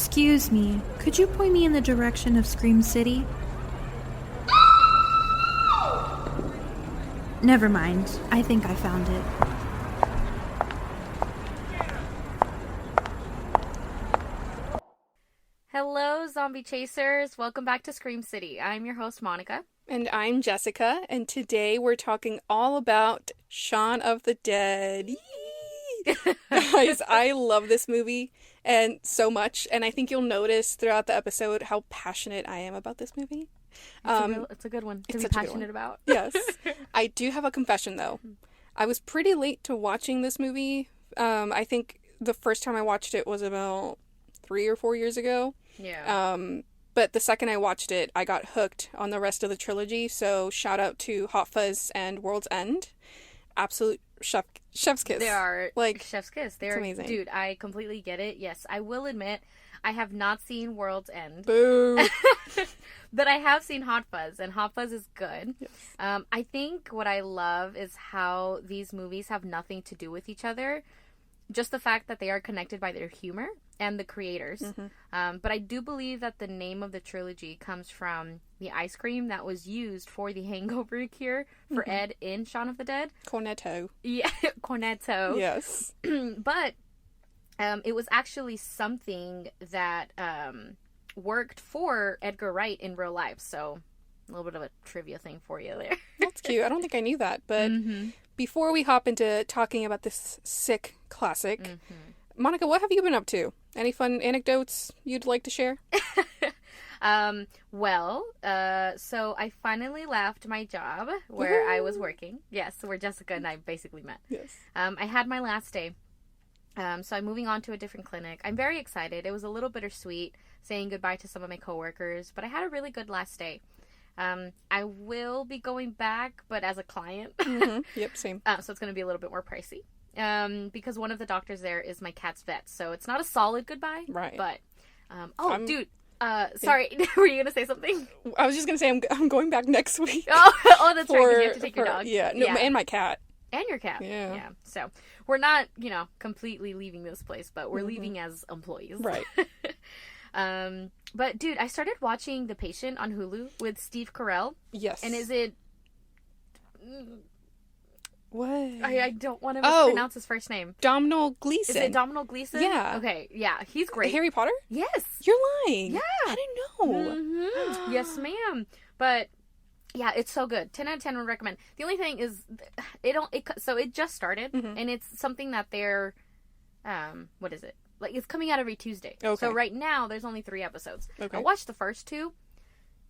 Excuse me, could you point me in the direction of ScreamCity? Never mind, I think I found it. Hello, zombie chasers. Welcome back to ScreamCity. I'm your host, Monica. And I'm Jessica, and today we're talking all about Shaun of the Dead. Guys, I love this movie and so much, and I think you'll notice throughout the episode how passionate I am about this movie. It's a good one to be passionate about. Yes. I do have a confession, though. I was pretty late to watching this movie. I think the first time I watched it was about 3 or 4 years ago. Yeah. But the second I watched it, I got hooked on the rest of the trilogy. So shout out to Hot Fuzz and World's End. Absolute chef's kiss. They are like chef's kiss. They're amazing. Dude, I completely get it. Yes, I will admit I have not seen World's End. Boo. But I have seen Hot Fuzz, and Hot Fuzz is good. Yes. I think what I love is how these movies have nothing to do with each other. Just the fact that they are connected by their humor and the creators. Mm-hmm. But I do believe that the name of the trilogy comes from the ice cream that was used for the hangover cure for Ed in Shaun of the Dead. Cornetto. Yeah, Cornetto. Yes. But it was actually something that worked for Edgar Wright in real life. So a little bit of a trivia thing for you there. That's cute. I don't think I knew that. But before we hop into talking about this sick classic, Monica, what have you been up to? Any fun anecdotes you'd like to share? So I finally left my job where I was working. Yes, where Jessica and I basically met. Yes. I had my last day. So I'm moving on to a different clinic. I'm very excited. It was a little bittersweet saying goodbye to some of my coworkers, but I had a really good last day. I will be going back, but as a client. Yep, same. So it's going to be a little bit more pricey. Because one of the doctors there is my cat's vet. So it's not a solid goodbye. Right. But, sorry. Yeah. Were you going to say something? I was just going to say I'm going back next week. Oh, that's right. 'Cause you have to take your dog. Yeah, no, and my cat. And your cat. Yeah. So we're not, completely leaving this place, but we're leaving as employees. Right. But dude, I started watching The Patient on Hulu with Steve Carell. Yes. And is it... What? I don't want to mispronounce his first name. Domhnall Gleeson. Is it Domhnall Gleeson? Yeah. Okay, yeah, he's great. Harry Potter? Yes. You're lying. Yeah. I didn't know. Mm-hmm. Yes, ma'am. But... yeah, it's so good. 10 out of 10 would recommend. The only thing is, it just started, and it's something that they're, what is it? Like, it's coming out every Tuesday. Okay. So right now, there's only 3 episodes. Okay. I watched the first 2,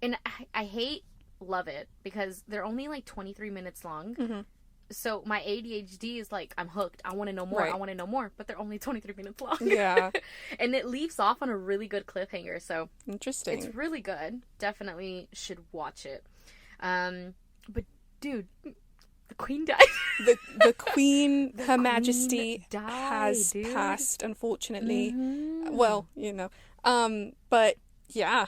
and I love it, because they're only, like, 23 minutes long. So my ADHD is like, I'm hooked. I want to know more. Right. I want to know more. But they're only 23 minutes long. Yeah. And it leaves off on a really good cliffhanger. So Interesting. it's really good. Definitely should watch it. But dude, the Queen died. the Queen, Her Queen Majesty, died, has dude. passed, unfortunately. Well, but yeah,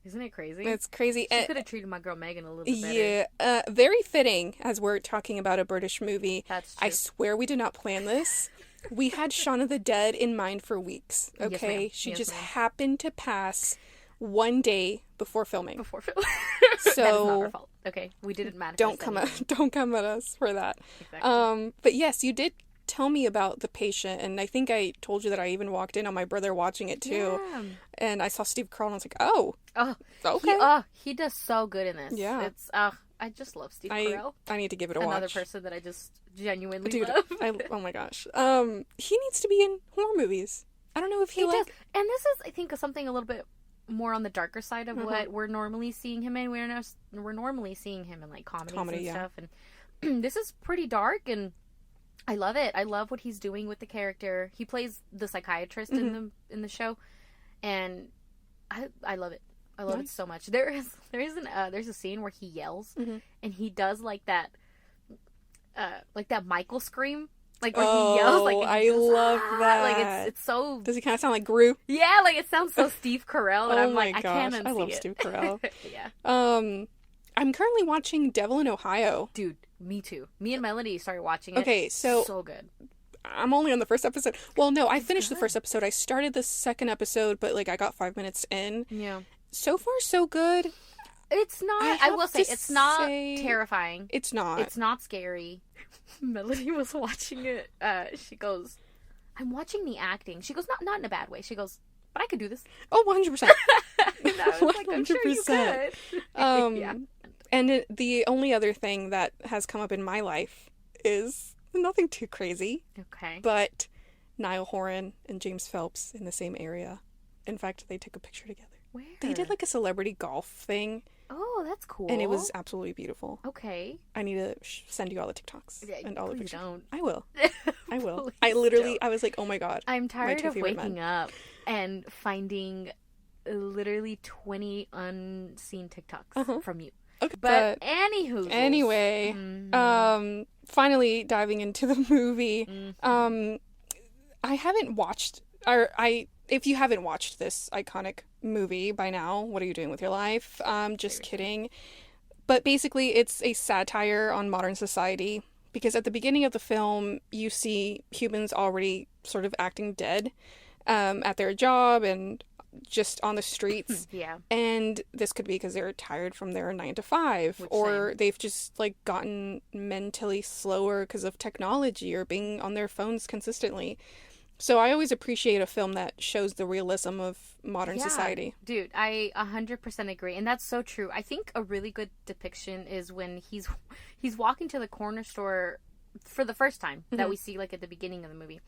Isn't it crazy? it's crazy. She could have treated my girl Megan a little bit better. Yeah, very fitting as we're talking about a British movie. That's true. I swear we did not plan this. We had Shaun of the Dead in mind for weeks. Yes, Okay, ma'am. she Yes, just ma'am. happened to pass one day before filming. Before Phil. So that is not our fault. Okay, we didn't manifest. don't come at us for that. Exactly. But yes, you did tell me about The Patient, and I think I told you that I even walked in on my brother watching it too, Yeah. and I saw Steve Carell, and I was like, oh, Oh, okay. he does so good in this. Yeah. It's I just love Steve Carell. I need to give it a Another watch. person that I just genuinely Dude, love. oh my gosh. He needs to be in horror movies. I don't know if he does. And this is, I think, something a little bit more on the darker side of what we're normally seeing him in. We're normally seeing him in like comedies and yeah. stuff, and this is pretty dark, and I love it. I love what he's doing with the character. He plays the psychiatrist in the show, and I love it. I love it so much. There's a scene where he yells, and he does like that Michael scream. Like where he yells, like and he goes, love that. Like it's so. Does he kind of sound like Gru? Yeah, like it sounds so Steve Carell that Oh I'm like, my I can't gosh, unsee I love it. Steve Carell. Yeah, I'm currently watching Devil in Ohio. dude, me too. Me and Melody started watching it. Okay, so good. I'm only on the first episode. Well, no, I finished the first episode. I started the second episode, but like I got 5 minutes in. Yeah. So far, so good. It's not. I will say it's not terrifying. It's not. It's not scary. Melody was watching it. She goes, "I'm watching the acting." She goes, "Not in a bad way." She goes, "But I could do this." Oh, 100%. And I was like, "I'm sure you could." Yeah. And the only other thing that has come up in my life is nothing too crazy. Okay. But Niall Horan and James Phelps in the same area. In fact, they took a picture together. Where? They did like a celebrity golf thing. Oh, that's cool. And it was absolutely beautiful. Okay. I need to send you all the TikToks and all the pictures. Don't. I will. I will. I was like, oh my god. I'm tired of waking up and finding literally 20 unseen TikToks from you. Okay, but anywho. Anyway, finally diving into the movie. I haven't watched, if you haven't watched this iconic movie by now, what are you doing with your life? Just kidding. But basically, it's a satire on modern society, because at the beginning of the film, you see humans already sort of acting dead at their job and just on the streets. Yeah. And this could be because they're tired from their 9 to 5, or they've just like gotten mentally slower because of technology or being on their phones consistently. So I always appreciate a film that shows the realism of modern society. Dude, I 100% agree. And that's so true. I think a really good depiction is when he's walking to the corner store for the first time that we see like at the beginning of the movie.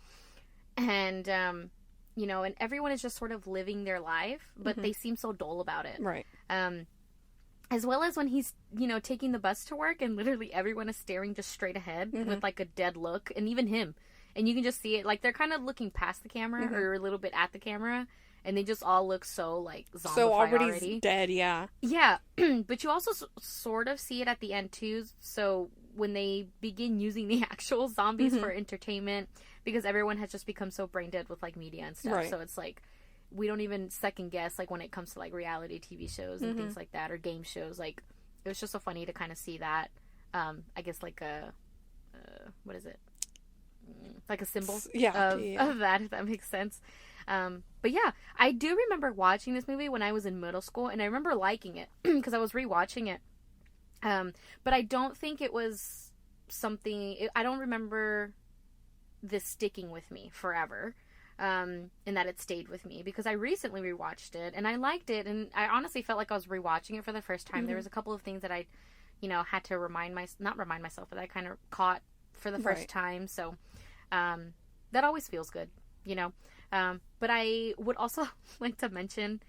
And, you know, and everyone is just sort of living their life, but they seem so dull about it. Right. As well as when he's, you know, taking the bus to work and literally everyone is staring just straight ahead with like a dead look. And even him. And you can just see it, like, they're kind of looking past the camera or a little bit at the camera, and they just all look so, like, zombified so already. Dead, yeah. Yeah, but you also sort of see it at the end, too, so when they begin using the actual zombies for entertainment, because everyone has just become so brain dead with, like, media and stuff, so it's, like, we don't even second guess, like, when it comes to, like, reality TV shows and things like that, or game shows, like, it was just so funny to kind of see that, I guess, like, what is it? Like a symbol of that, if that makes sense. But yeah, I do remember watching this movie when I was in middle school, and I remember liking it because I was rewatching it. But I don't think it was something, I don't remember this sticking with me forever, and that it stayed with me, because I recently rewatched it and I liked it, and I honestly felt like I was rewatching it for the first time. There was a couple of things that I, you know, had to not remind myself, but I kind of caught for the first time. So that always feels good, you know. But I would also like to mention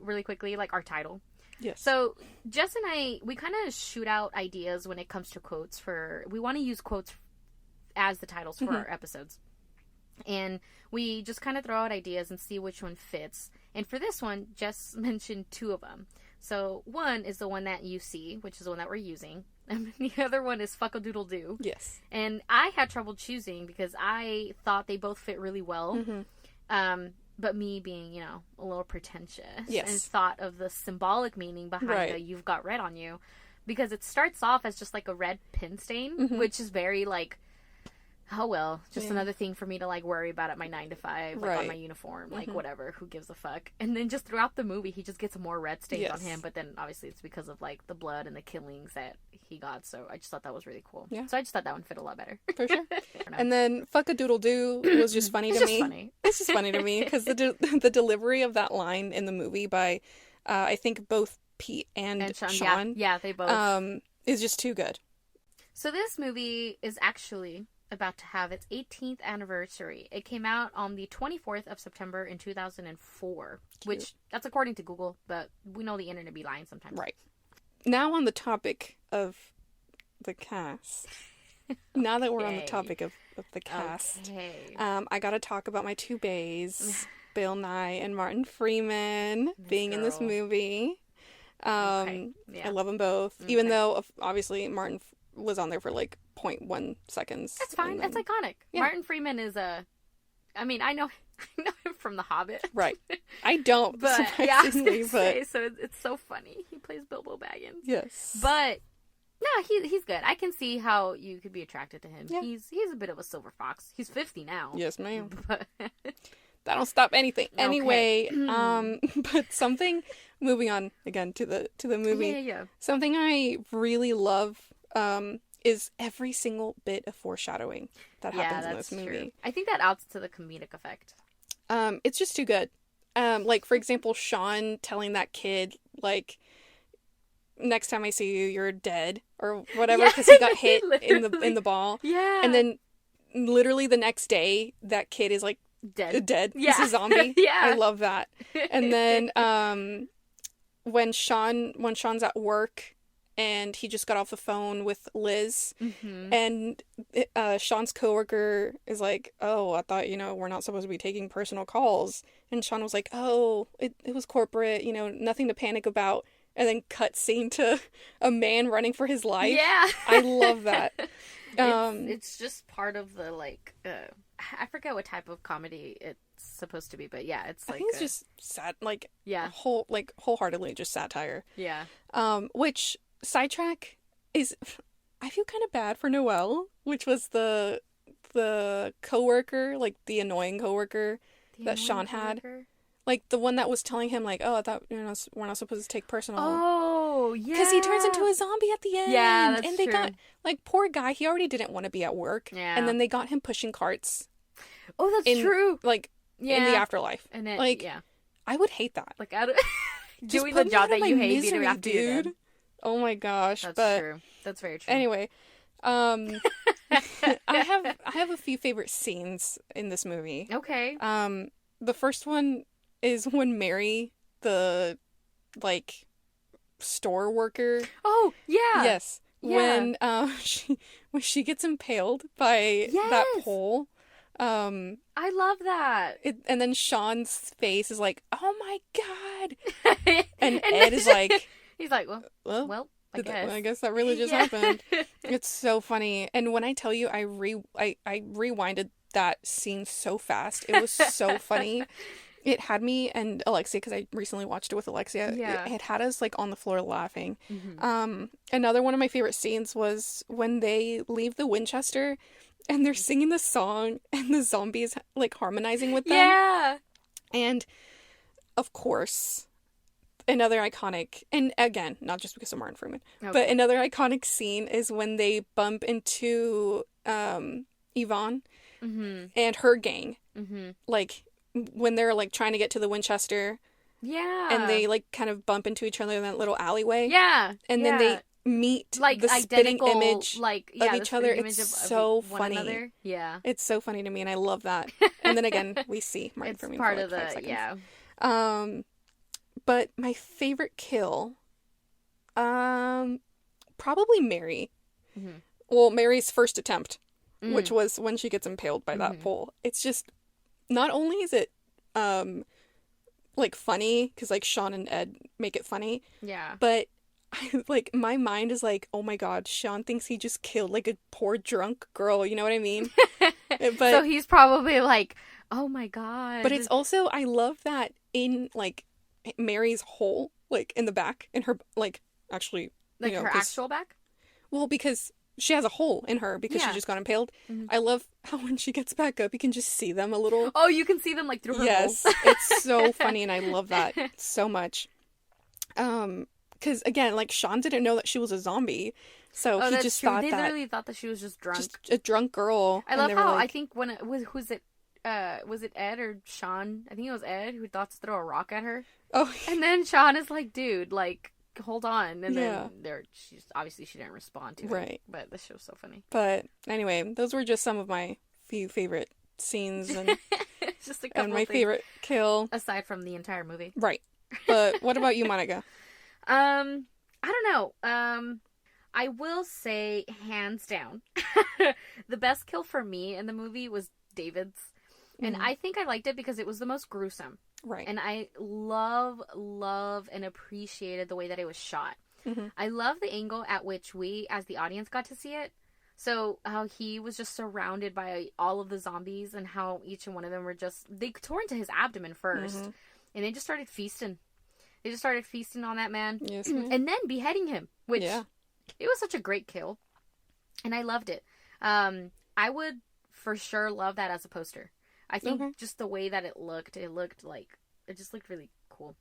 really quickly, like, our title. Yes. So Jess and I, we kind of shoot out ideas when it comes to quotes. We want to use quotes as the titles for our episodes. And we just kind of throw out ideas and see which one fits. And for this one, Jess mentioned 2 of them. So one is the one that you see, which is the one that we're using. And the other one is fuck-a-doodle-doo. Yes. And I had trouble choosing because I thought they both fit really well. But me being, you know, a little pretentious and thought of the symbolic meaning behind the "you've got red on you." Because it starts off as just like a red pin stain, which is very like, oh well, just another thing for me to like worry about at my 9 to 5, like on my uniform, like whatever, who gives a fuck. And then just throughout the movie, he just gets more red stains on him, but then obviously it's because of like the blood and the killings that he got. So I just thought that was really cool. Yeah. So I just thought that one fit a lot better. For sure. And then fuck-a-doodle-doo was just funny to me. Funny. It's just funny to me because the delivery of that line in the movie by, I think both Pete and Shawn. Yeah, they both. Is just too good. So this movie is actually about to have its 18th anniversary. It came out on the 24th of September in 2004, which that's according to Google, but we know the internet be lying sometimes. Right. Now on the topic of the cast. Now that we're on the topic of the cast, I gotta talk about my 2 bays, Bill Nye and Martin Freeman, being in this movie. I love them both, even though obviously Martin was on there for like 0.1 seconds. That's fine. That's iconic. Yeah. Martin Freeman is I mean, I know him from The Hobbit. Right. I don't, but yeah, I was gonna say, so it's so funny. He plays Bilbo Baggins. Yes. But No, he's good. I can see how you could be attracted to him. Yeah. He's a bit of a silver fox. He's 50 now. Yes, ma'am. But That don't stop anything. Okay. Anyway, but something, moving on again to the movie. Yeah. Something I really love is every single bit of foreshadowing that happens in this movie. True. I think that adds to the comedic effect. It's just too good. Like, for example, Shawn telling that kid, like, next time I see you, you're dead, or whatever, because he got hit in the ball. Yeah. And then, literally the next day, that kid is, like, dead. Yeah. He's a zombie. Yeah. I love that. And then, when Shawn's at work, and he just got off the phone with Liz, and Shawn's coworker is like, "Oh, I thought, we're not supposed to be taking personal calls." And Shawn was like, "Oh, it was corporate, nothing to panic about." And then cut scene to a man running for his life. Yeah. I love that. It's just part of the, like, I forget what type of comedy it's supposed to be, but yeah, it's like... I think it's just sad, like, yeah. wholeheartedly just satire. Yeah. Which, sidetrack, is... I feel kind of bad for Noelle, which was the coworker, like, the annoying coworker that Shawn had. Like, the one that was telling him, like, "Oh, I thought, we're not supposed to take personal." Oh, yeah. Because he turns into a zombie at the end. Yeah, that's and they true. got, like, poor guy, he already didn't want to be at work. Yeah. And then they got him pushing carts. Oh, that's true. Like, in the afterlife. And then, like, yeah. I would hate that. Like, out of... Just doing put the me job out that of my you hate, misery, you have to do dude. them. Oh my gosh. That's true. That's very true. Anyway, I have a few favorite scenes in this movie. Okay. The first one is when Mary, the, like, store worker. Oh, yeah. Yes. Yeah. When she gets impaled by that pole. I love that. And then Shawn's face is like, "Oh my god." And Ed is like, he's like, well, I guess that really just happened. It's so funny. And when I tell you, I rewinded that scene so fast. It was so funny. It had me and Alexia, because I recently watched it with Alexia. Yeah. It had us, like, on the floor laughing. Another one of my favorite scenes was when they leave the Winchester and they're singing the song and the zombies, like, harmonizing with them. Yeah. And, of course, another iconic, and again, not just because of Martin Freeman, but another iconic scene is when they bump into Yvonne and her gang. Like, when they're, like, trying to get to the Winchester. Yeah. And they, like, kind of bump into each other in that little alleyway. Yeah. And then they meet, like, the spitting image like, of each other. It's so funny. Another. Yeah. It's so funny to me, and I love that. And then again, we see Martin Freeman part for, of like, 5 seconds. yeah. But my favorite kill, probably Mary. Well, Mary's first attempt, which was when she gets impaled by that pole. It's just, not only is it, like, funny, because, like, Shawn and Ed make it funny. Yeah. But, like, my mind is like, oh my god, Shawn thinks he just killed, like, a poor drunk girl, you know what I mean? But, so he's probably like, oh my god. But it's also, I love that in, like, Mary's hole, like, in the back, in her, like, actually, like, her actual back? Well, because she has a hole in her because she just got impaled. I love how when she gets back up, you can just see them a little. Oh, you can see them, like, through her Yes, hole. it's so funny, and I love that so much. Because, again, like, Shawn didn't know that she was a zombie, so he just thought they that... They literally thought that she was just drunk. Just a drunk girl. I love how, I think when it was, was it Ed or Shawn? I think it was Ed who thought to throw a rock at her. Oh. And then Shawn is like, dude, like, hold on. And Yeah. then she didn't respond to it. Right. But the show's so funny. But anyway, those were just some of my few favorite scenes and, just a couple and my of things, favorite kill. aside from the entire movie. Right. But what about you, Monica? I don't know. I will say, hands down, the best kill for me in the movie was David's. And I think I liked it because it was the most gruesome. Right. And I love, and appreciated the way that it was shot. I love the angle at which we, as the audience, got to see it. So how he was just surrounded by all of the zombies and how each one of them were just... They tore into his abdomen first. And they just started feasting. They just started feasting on that man. Yes, and then beheading him. Which, it was such a great kill, and I loved it. I would for sure love that as a poster. I think just the way that it looked like, it just looked really cool.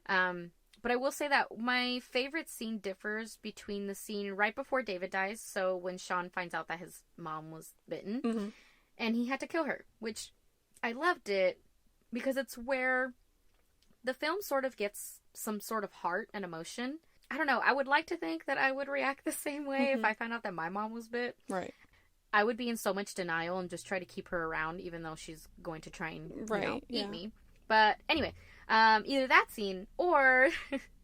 But I will say that my favorite scene differs between the scene right before David dies, so when Shawn finds out that his mom was bitten, and he had to kill her, which I loved it because it's where the film sort of gets some sort of heart and emotion. I don't know. I would like to think that I would react the same way if I found out that my mom was bit. Right. I would be in so much denial and just try to keep her around, even though she's going to try and eat me. But anyway, either that scene or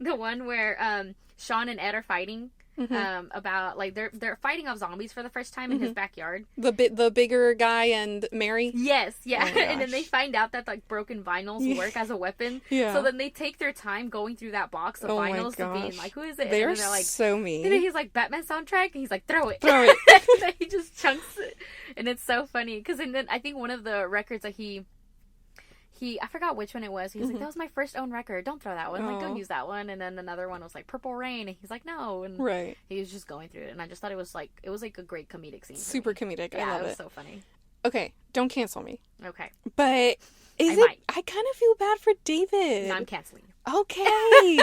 the one where Shawn and Ed are fighting about, like, they're fighting off zombies for the first time in his backyard. The bigger guy and Mary. Yes, yeah, oh and then they find out that like broken vinyls work as a weapon. Yeah. So then they take their time going through that box of vinyls to being like, who is it? They're and they're like, so mean. And then he's like, Batman soundtrack, and he's like, throw it. And then he just chunks it, and it's so funny because then I think one of the records that he I forgot which one it was. He was like, that was my first own record. Don't throw that one. Like, don't use that one. And then another one was like Purple Rain. And he's like, no. And he was just going through it. And I just thought it was like a great comedic scene. Super comedic. Yeah, I love it. It was so funny. Okay. Don't cancel me. Okay. But I kind of feel bad for David. No, I'm canceling. Okay.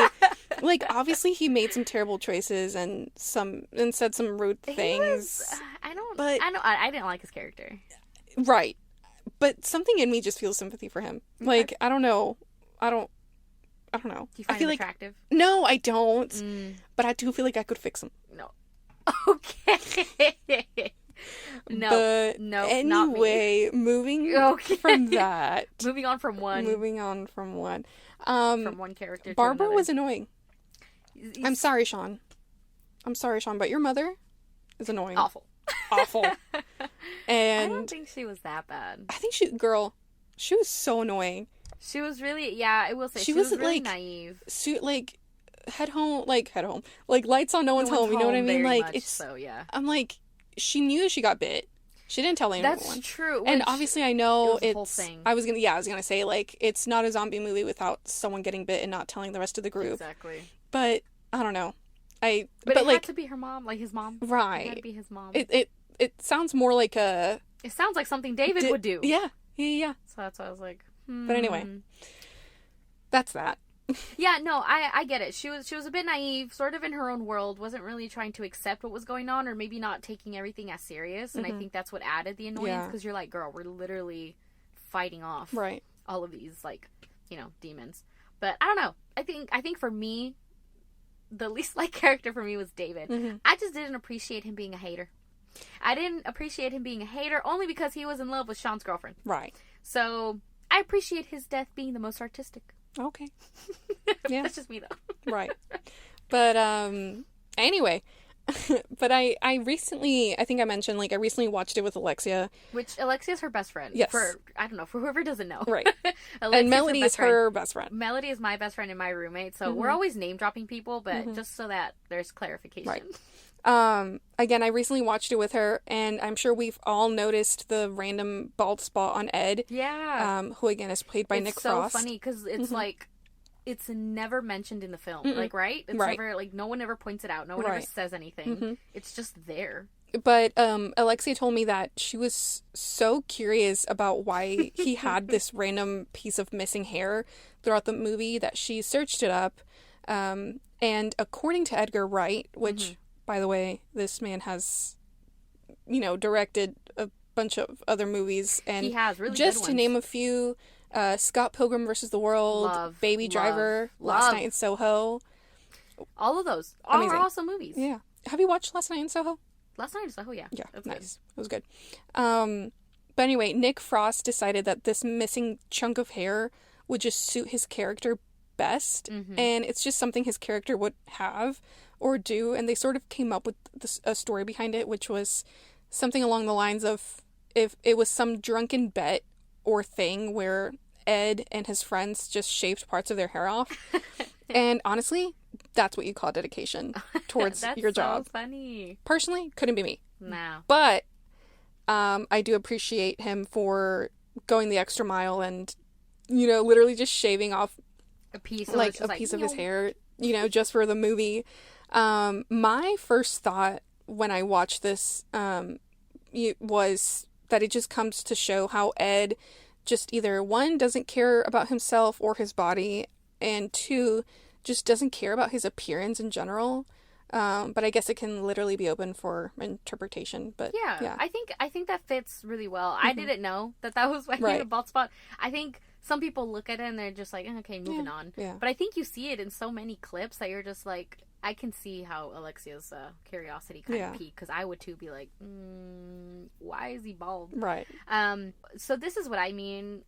Like, obviously he made some terrible choices and said some rude things. I didn't like his character. Right. But something in me just feels sympathy for him. Okay. Like, I don't know. I don't know. Do you find him attractive? No, I don't. But I do feel like I could fix him. No. Okay. No. Anyway, moving from that. Moving on from one. From one character Barbara to another. was annoying. I'm sorry, Shawn, but your mother is annoying. Awful. And I don't think she was that bad. I think she was so annoying. She was really, I will say, she was really like, naive. Head home, like lights on, no one's home. You know what I mean? Like, it's so, yeah. I'm like, she knew she got bit. She didn't tell anyone. That's true. And obviously, I know it's. Whole thing. I was gonna say, like, it's not a zombie movie without someone getting bit and not telling the rest of the group. Exactly. But I don't know. But it had to be her mom, like his mom. Right. It had to be his mom. It sounds more like a... It sounds like something David would do. Yeah. So that's why I was like, But anyway, that's that. Yeah, no, I get it. She was a bit naive, sort of in her own world, wasn't really trying to accept what was going on, or maybe not taking everything as serious. And I think that's what added the annoyance, because you're like, girl, we're literally fighting off all of these, like, demons. But I don't know. I think for me, the least liked character for me was David. I just didn't appreciate him being a hater. I didn't appreciate him being a hater only because he was in love with Shawn's girlfriend. Right. So I appreciate his death being the most artistic. Okay. Yeah. That's just me, though. Right. But anyway, but I recently, I think I mentioned, like, I recently watched it with Alexia. Which Alexia's her best friend. Yes. For whoever doesn't know. Right. And Melody is her best friend. Melody is my best friend and my roommate. So we're always name dropping people, but just so that there's clarification. Right. Again, I recently watched it with her, and I'm sure we've all noticed the random bald spot on Ed. Yeah. Who again is played by Nick Frost. It's so funny because it's like, it's never mentioned in the film. Like, right? It's never, like, no one ever points it out. No one ever says anything. It's just there. But Alexia told me that she was so curious about why he had this random piece of missing hair throughout the movie that she searched it up. And according to Edgar Wright, which, by the way, this man has, directed a bunch of other movies. And he has really just good to ones. Name a few, Scott Pilgrim vs. the World, Baby Driver, Last Night in Soho. All of those are awesome movies. Yeah. Have you watched Last Night in Soho? Last Night in Soho, yeah. Yeah, nice. Good. It was good. But anyway, Nick Frost decided that this missing chunk of hair would just suit his character best. And it's just something his character would have or do. And they sort of came up with a story behind it, which was something along the lines of if it was some drunken bet or thing where Ed and his friends just shaved parts of their hair off. And honestly, that's what you call dedication towards your job. That's so funny. Personally, couldn't be me. No. But I do appreciate him for going the extra mile and, literally just shaving off a piece of his hair, just for the movie. My first thought when I watched this was that it just comes to show how Ed just either, one, doesn't care about himself or his body, and two, just doesn't care about his appearance in general. But I guess it can literally be open for interpretation. But yeah. I think that fits really well. I didn't know that was why he had a bald spot. I think some people look at it and they're just like, okay, moving on. Yeah. But I think you see it in so many clips that you're just like, I can see how Alexia's curiosity kind of peaked, because I would too be like, why is he bald? Right. So this is what I mean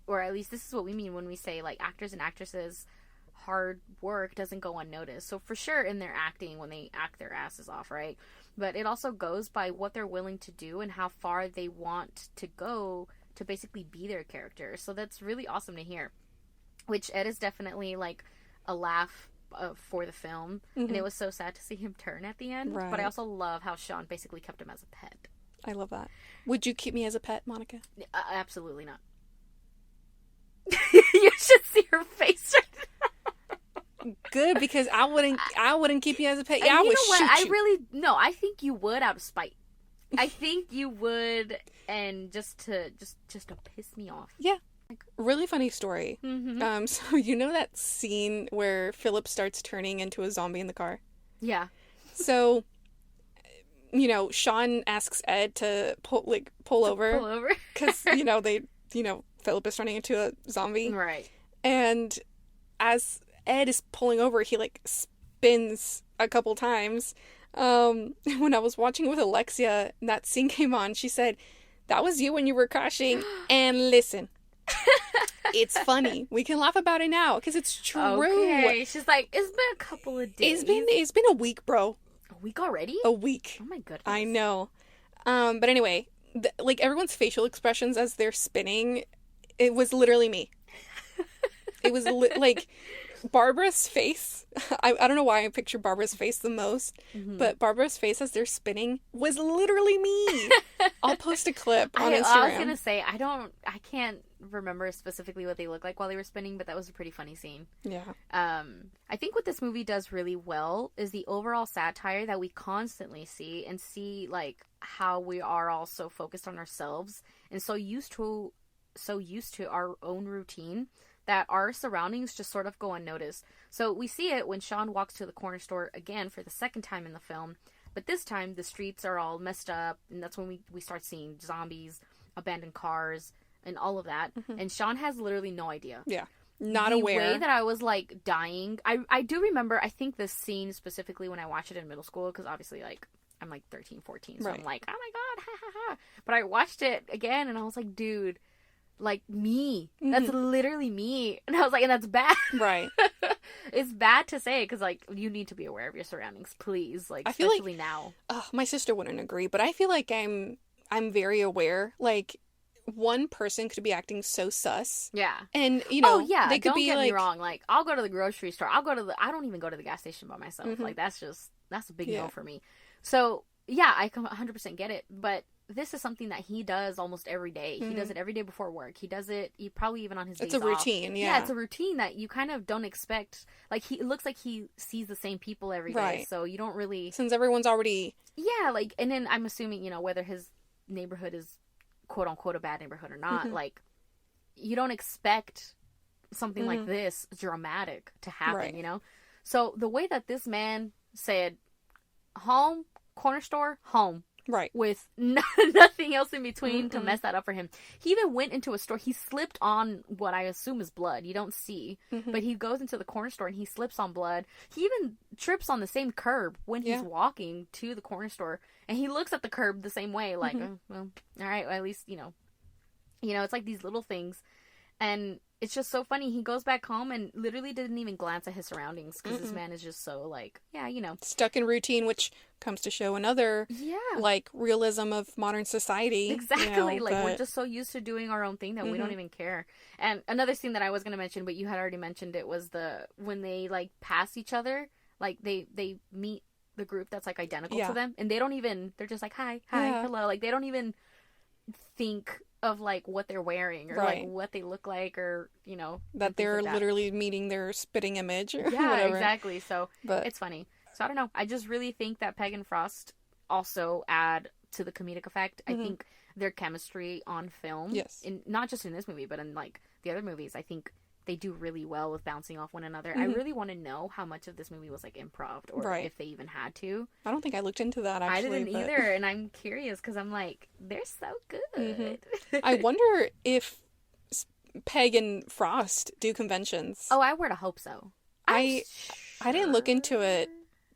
or at least this is what we mean when we say, like, actors and actresses, hard work doesn't go unnoticed. So for sure in their acting, when they act their asses off, right? But it also goes by what they're willing to do and how far they want to go to basically be their character. So that's really awesome to hear. Which Ed is definitely like a laugh for the film, and it was so sad to see him turn at the end. Right. But I also love how Shawn basically kept him as a pet. I love that. Would you keep me as a pet, Monica? Absolutely not. You should see her face right now. Good, because I wouldn't keep you as a pet. Yeah, And I you would know what? shoot you. I think you would out of spite. I think you would, and just to piss me off. Yeah. Really funny story. So you know that scene where Philip starts turning into a zombie in the car? Yeah. So, Shawn asks Ed to pull over. Pull over. Because, Philip is turning into a zombie. Right. And as Ed is pulling over, he, spins a couple times. When I was watching with Alexia, and that scene came on, she said, "That was you when you were crashing." And listen, it's funny. We can laugh about it now, because it's true. Okay. She's like, it's been a couple of days. It's been a week, bro. A week already? A week. Oh my goodness. I know. But anyway, everyone's facial expressions as they're spinning, it was literally me. It was Barbara's face. I don't know why I picture Barbara's face the most, but Barbara's face as they're spinning was literally me. I'll post a clip on Instagram. I was gonna say, I can't remember specifically what they looked like while they were spinning, but that was a pretty funny scene. Yeah. I think what this movie does really well is the overall satire that we constantly see, and see how we are all so focused on ourselves and so used to our own routine that our surroundings just sort of go unnoticed. So we see it when Shawn walks to the corner store again for the second time in the film, but this time the streets are all messed up, and that's when we start seeing zombies, abandoned cars, and all of that. And Shawn has literally no idea. Yeah. Not aware. The way that I was dying. I do remember, I think this scene specifically when I watched it in middle school, because obviously I'm 13, 14, so right. I'm like, oh my god, ha ha ha. But I watched it again and I was like, dude, me. That's literally me. And I was like, and that's bad. Right. It's bad to say, because you need to be aware of your surroundings, please. I feel especially now. My sister wouldn't agree, but I feel like I'm very aware. One person could be acting so sus. Yeah. And, they could don't get me wrong. I'll go to the grocery store. I don't even go to the gas station by myself. That's a big no for me. So, yeah, I 100% get it. But this is something that he does almost every day. He does it every day before work. He does it probably even on his days off. It's a routine, yeah. Yeah, it's a routine that you kind of don't expect. It looks like he sees the same people every day. So you don't really... Since everyone's already... Yeah, and then I'm assuming, whether his neighborhood is quote-unquote a bad neighborhood or not, you don't expect something like this dramatic to happen, right. So the way that this man said, home, corner store, home, right, with nothing else in between to mess that up for him. He even went into a store. He slipped on what I assume is blood. You don't see. But he goes into the corner store and he slips on blood. He even trips on the same curb when he's walking to the corner store. And he looks at the curb the same way. Well, all right, well, at least, it's like these little things. And it's just so funny. He goes back home and literally didn't even glance at his surroundings, because this man is just so stuck in routine, which comes to show another realism of modern society. Exactly. We're just so used to doing our own thing that we don't even care. And another thing that I was going to mention, but you had already mentioned it, was when they pass each other, they meet the group that's identical to them, and they're just like, hi, hello. They don't even think of what they're wearing or what they look like, or that they're literally meeting their spitting image or yeah, whatever. Exactly. So but it's funny. So I don't know. I just really think that Peg and Frost also add to the comedic effect. I think their chemistry on film, Yes. not just in this movie, but in like the other movies, I think they do really well with bouncing off one another. I really want to know how much of this movie was like improv, or if they even had to. I don't think I looked into that, actually. I didn't either, and I'm curious because I'm like, they're so good. I wonder if Peg and Frost do conventions. Oh, I were to hope so. I didn't look into it.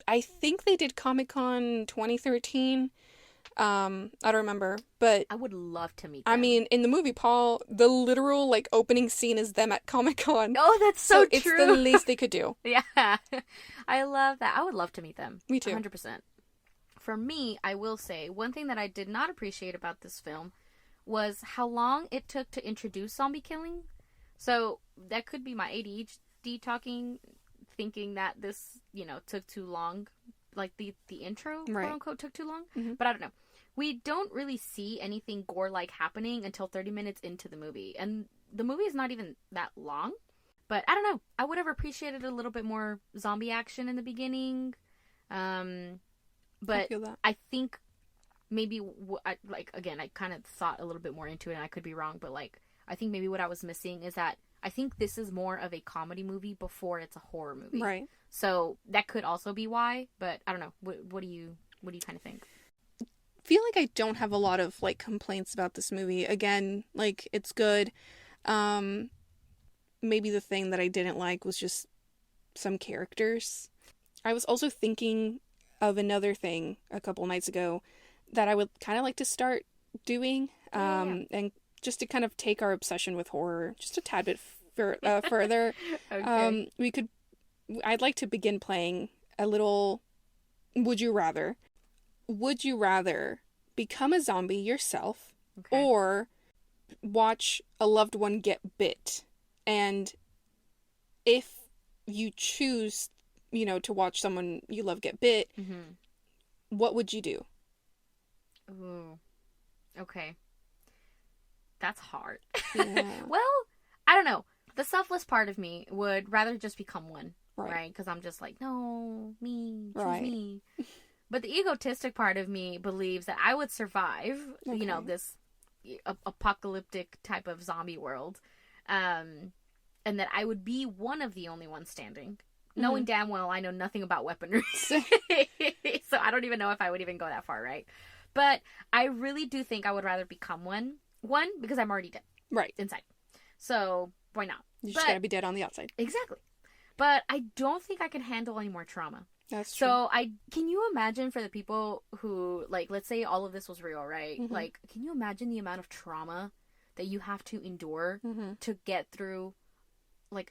I think they did Comic-Con 2013. I don't remember, but I would love to meet them. I mean, in the movie, Paul, the literal like opening scene is them at Comic-Con. Oh, that's so true. It's the least they could do. Yeah. I love that. I would love to meet them. Me too. 100%. For me, I will say, one thing that I did not appreciate about this film was how long it took to introduce zombie killing. So, that could be my ADHD talking, thinking that this, took too long. Like, the intro, quote-unquote, took too long. But I don't know. We don't really see anything gore-like happening until 30 minutes into the movie. And the movie is not even that long. But I don't know. I would have appreciated a little bit more zombie action in the beginning. But I think maybe, again, I kind of thought a little bit more into it, and I could be wrong. But, I think maybe what I was missing is that I think this is more of a comedy movie before it's a horror movie. Right. So that could also be why. But I don't know. What do you kind of think? Feel like I don't have a lot of complaints about this movie. Again, it's good. Maybe the thing that I didn't like was just some characters. I was also thinking of another thing a couple nights ago that I would kind of like to start doing, and just to kind of take our obsession with horror just a tad bit further. Okay. I'd like to begin playing a little Would You Rather. Would you rather become a zombie yourself, or watch a loved one get bit? And if you choose, to watch someone you love get bit, what would you do? Ooh. Okay. That's hard. Yeah. Well, I don't know. The selfless part of me would rather just become one, right? Because I'm just like, no, me, choose me. But the egotistic part of me believes that I would survive, this apocalyptic type of zombie world, and that I would be one of the only ones standing, knowing damn well I know nothing about weaponry. So I don't even know if I would even go that far, right? But I really do think I would rather become one. One, because I'm already dead. Right. Inside. So, why not? You just gotta be dead on the outside. Exactly. But I don't think I can handle any more trauma. That's true. So, can you imagine for the people who, let's say all of this was real, right? Can you imagine the amount of trauma that you have to endure to get through,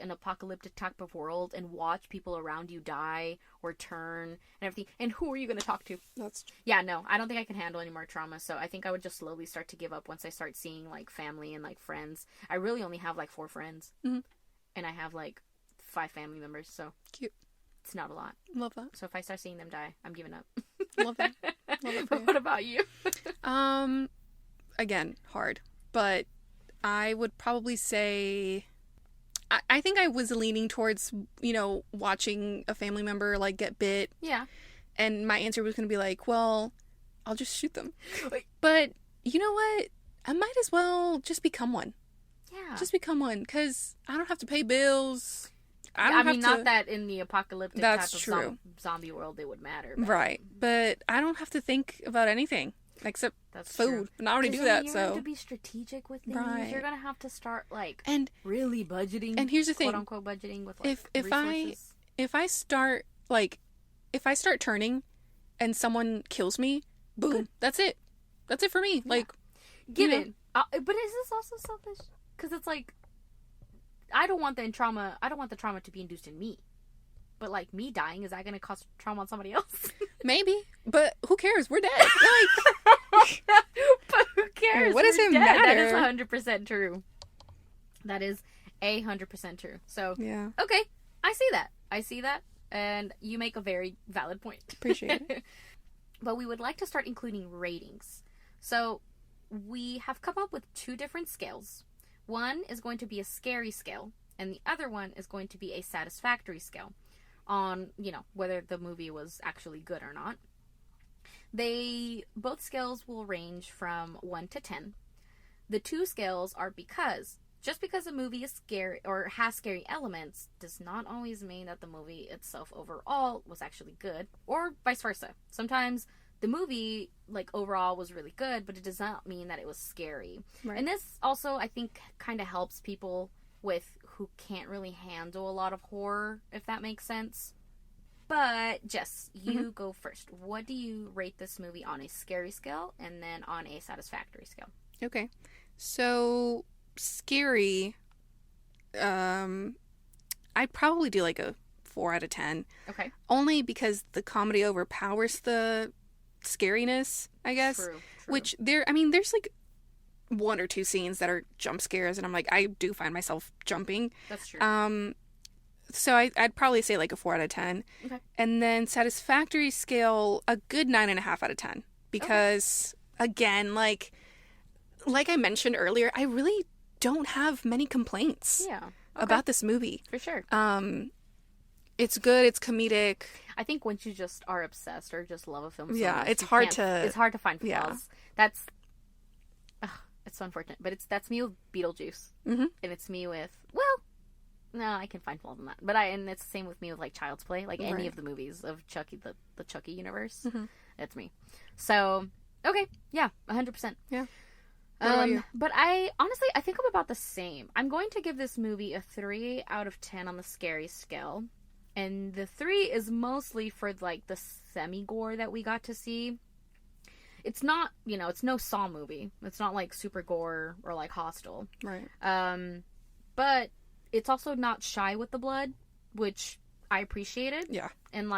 an apocalyptic type of world and watch people around you die or turn and everything? And who are you going to talk to? That's true. Yeah, no, I don't think I can handle any more trauma. So I think I would just slowly start to give up once I start seeing, family and, friends. I really only have, 4 friends. And I have, 5 family members, so. Cute. It's not a lot. Love that. So if I start seeing them die, I'm giving up. Love that. Love it for you. What about you? Again, hard. But I would probably say... I think I was leaning towards, watching a family member, get bit. Yeah. And my answer was going to be well, I'll just shoot them. Wait. But you know what? I might as well just become one. Yeah. Just become one, because I don't have to pay bills. Not that in the apocalyptic type of true. Zombie world it would matter. But... Right. But I don't have to think about anything except food. True. And I already do that, you're so. You're going to be strategic with things. Right. You're going to have to start, and really budgeting. And here's the thing. Quote-unquote budgeting with, resources. If I start turning and someone kills me, boom, good. That's it. That's it for me. Yeah. Given. But is this also selfish? Because it's I don't want the trauma to be induced in me. But, me dying, is that going to cause trauma on somebody else? Maybe. But who cares? We're dead. But who cares? What does it dead. matter? That is 100% true. That is 100% true. So, yeah. Okay. I see that. And you make a very valid point. Appreciate it. But we would like to start including ratings. So, we have come up with 2 different scales. One is going to be a scary scale, and the other one is going to be a satisfactory scale. on, whether the movie was actually good or not. Both scales will range from 1 to 10. The 2 scales are just because a movie is scary or has scary elements does not always mean that the movie itself overall was actually good, or vice versa. Sometimes the movie, overall was really good, but it does not mean that it was scary. Right. And this also, I think, kind of helps people who can't really handle a lot of horror, if that makes sense. But, Jess, you go first. What do you rate this movie on a scary scale and then on a satisfactory scale? Okay. So, scary, I'd probably do a 4 out of 10. Okay. Only because the comedy overpowers the scariness, I guess. True. Which there's 1 or 2 scenes that are jump scares, and I'm I do find myself jumping. That's true. So I'd probably say a 4 out of 10. Okay. And then satisfactory scale, a good 9.5 out of 10. Because, again, like I mentioned earlier, I really don't have many complaints about this movie. For sure. It's good, it's comedic. I think once you just are obsessed or just love a film so Yeah, much, it's hard to find flaws. Yeah. It's so unfortunate. But that's me with Beetlejuice. Mm-hmm. And it's me with, no, I can find flaws in that. And it's the same with me with Child's Play, any Right. of the movies of Chucky, the Chucky universe. Mm-hmm. That's me. So, okay, yeah, 100%. Yeah. What about you? But I think I'm about the same. I'm going to give this movie a 3 out of 10 on the scary scale. And the 3 is mostly for the semi-gore that we got to see. It's not, it's no Saw movie. It's not super gore or Hostel. Right. But it's also not shy with the blood, which I appreciated. Yeah. And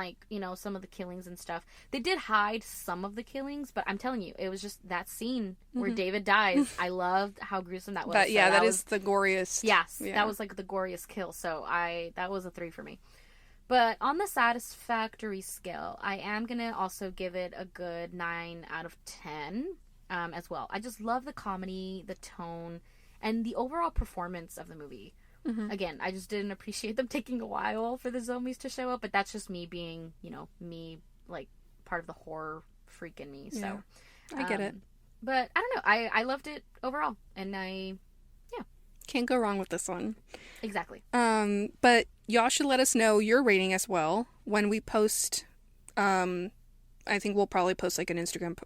some of the killings and stuff. They did hide some of the killings, but I'm telling you, it was just that scene where David dies. I loved how gruesome that was. That is the goriest. Yes. Yeah. That was the goriest kill. So that was a 3 for me. But on the satisfactory scale, I am going to also give it a good 9 out of 10 as well. I just love the comedy, the tone, and the overall performance of the movie. Mm-hmm. Again, I just didn't appreciate them taking a while for the zombies to show up, but that's just me being, me, part of the horror freak in me. So I get it. But I don't know. I loved it overall, and can't go wrong with this one. Exactly. But y'all should let us know your rating as well when we post. I think we'll probably post an Instagram,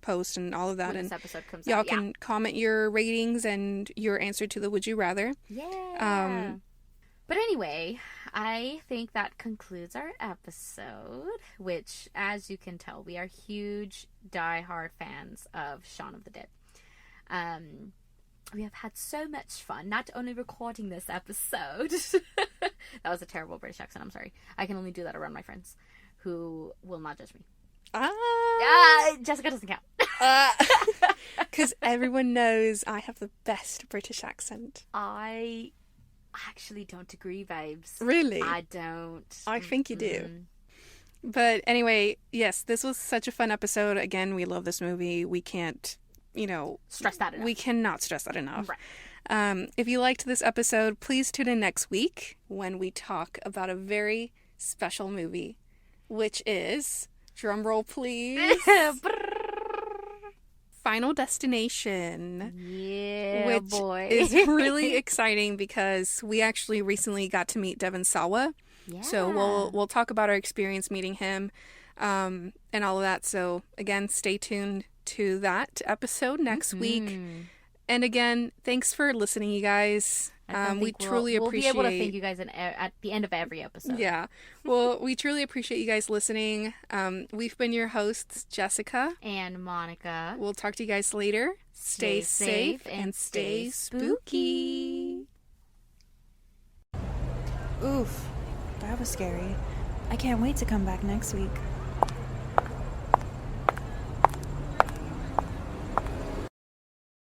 post and all of that, when and this episode comes y'all out. can comment your ratings and your answer to the Would You Rather. Yeah. But anyway, I think that concludes our episode, which, as you can tell, we are huge, die-hard fans of Shaun of the Dead. We have had so much fun, not only recording this episode. That was a terrible British accent, I'm sorry. I can only do that around my friends, who will not judge me. Jessica doesn't count. Because everyone knows I have the best British accent. I actually don't agree, babes. Really? I don't. I think you do. But anyway, yes, this was such a fun episode. Again, we love this movie. We can't, stress that enough. We cannot stress that enough. Right. If you liked this episode, please tune in next week when we talk about a very special movie, which is, drumroll please, Final Destination. Yeah, which boy. is really exciting because we actually recently got to meet Devon Sawa. Yeah. So we'll talk about our experience meeting him and all of that. So again, stay tuned to that episode next week. And again, thanks for listening, you guys. We truly appreciate. We'll be able to thank you guys at the end of every episode. Yeah. Well, we truly appreciate you guys listening. We've been your hosts, Jessica and Monica. We'll talk to you guys later. Stay safe and stay spooky. Oof, that was scary. I can't wait to come back next week.